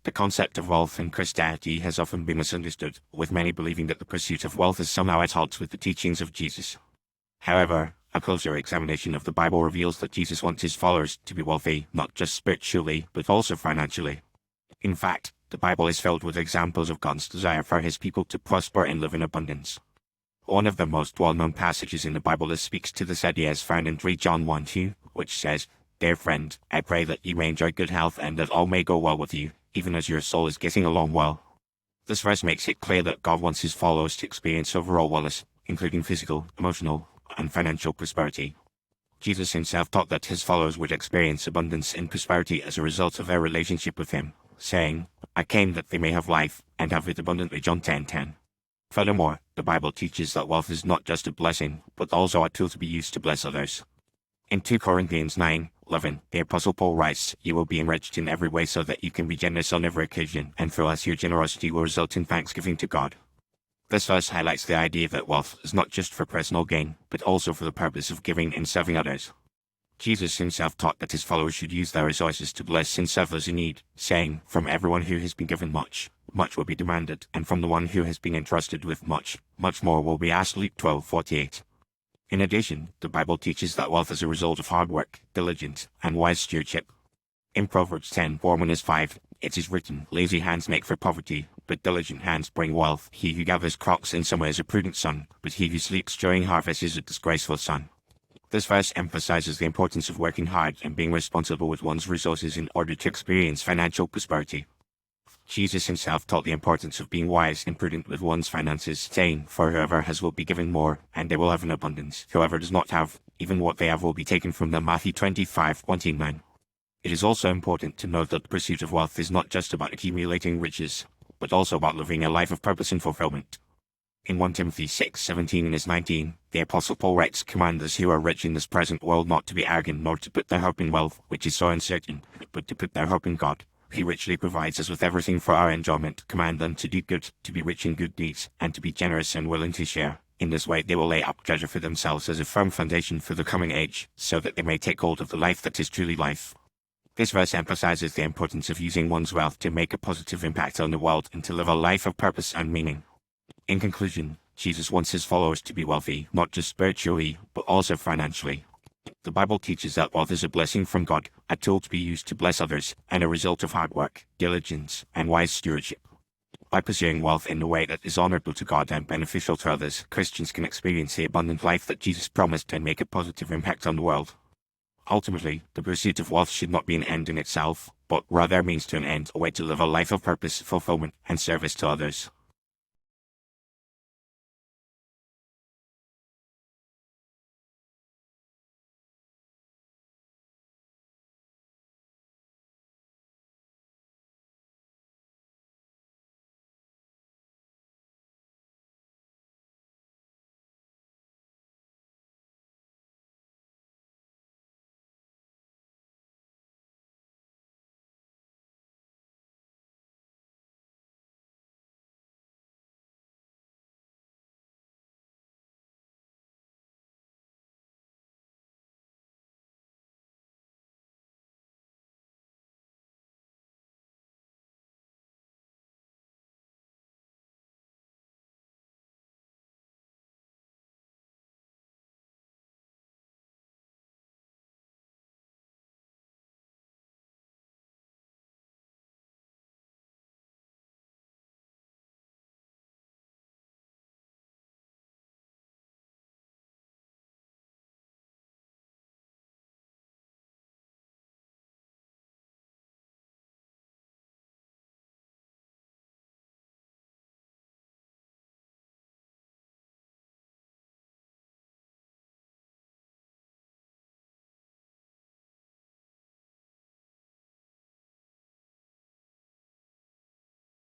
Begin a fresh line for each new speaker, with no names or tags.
The concept of wealth in Christianity has often been misunderstood, with many believing that the pursuit of wealth is somehow at odds with the teachings of Jesus. However, a closer examination of the Bible reveals that Jesus wants his followers to be wealthy, not just spiritually, but also financially. In fact, the Bible is filled with examples of God's desire for his people to prosper and live in abundance. One of the most well-known passages in the Bible speaks to this idea as found in 3 John 1:2, which says, "Dear friend, I pray that you may enjoy good health and that all may go well with you, even as your soul is getting along well." This verse makes it clear that God wants his followers to experience overall wellness, including physical, emotional, and financial prosperity. Jesus himself taught that his followers would experience abundance and prosperity as a result of their relationship with him, saying, "I came that they may have life, and have it abundantly." John 10:10. Furthermore, the Bible teaches that wealth is not just a blessing, but also a tool to be used to bless others. In 2 Corinthians 9:11, the Apostle Paul writes, "You will be enriched in every way so that you can be generous on every occasion, and through us your generosity will result in thanksgiving to God." This verse highlights the idea that wealth is not just for personal gain, but also for the purpose of giving and serving others. Jesus himself taught that his followers should use their resources to bless and serve those in need, saying, "From everyone who has been given much, much will be demanded, and from the one who has been entrusted with much, much more will be asked." Luke 12:48. In addition, the Bible teaches that wealth is a result of hard work, diligence, and wise stewardship. In Proverbs 10:4-5, it is written, "Lazy hands make for poverty, but diligent hands bring wealth. He who gathers crops in summer is a prudent son, but he who sleeps during harvest is a disgraceful son." This verse emphasizes the importance of working hard and being responsible with one's resources in order to experience financial prosperity. Jesus himself taught the importance of being wise and prudent with one's finances, saying, "For whoever has will be given more, and they will have an abundance. Whoever does not have, even what they have will be taken from them." Matthew 25:29. It is also important to note that the pursuit of wealth is not just about accumulating riches, but also about living a life of purpose and fulfillment. In 1 Timothy 6:17-19, the Apostle Paul writes, "Command those who are rich in this present world not to be arrogant, nor to put their hope in wealth, which is so uncertain, but to put their hope in God. He richly provides us with everything for our enjoyment. Command them to do good, to be rich in good deeds, and to be generous and willing to share. In this way they will lay up treasure for themselves as a firm foundation for the coming age, so that they may take hold of the life that is truly life." This verse emphasizes the importance of using one's wealth to make a positive impact on the world and to live a life of purpose and meaning. In conclusion, Jesus wants his followers to be wealthy, not just spiritually, but also financially. The Bible teaches that wealth is a blessing from God, a tool to be used to bless others, and a result of hard work, diligence, and wise stewardship. By pursuing wealth in a way that is honorable to God and beneficial to others, Christians can experience the abundant life that Jesus promised and make a positive impact on the world. Ultimately, the pursuit of wealth should not be an end in itself, but rather a means to an end, a way to live a life of purpose, fulfillment, and service to others.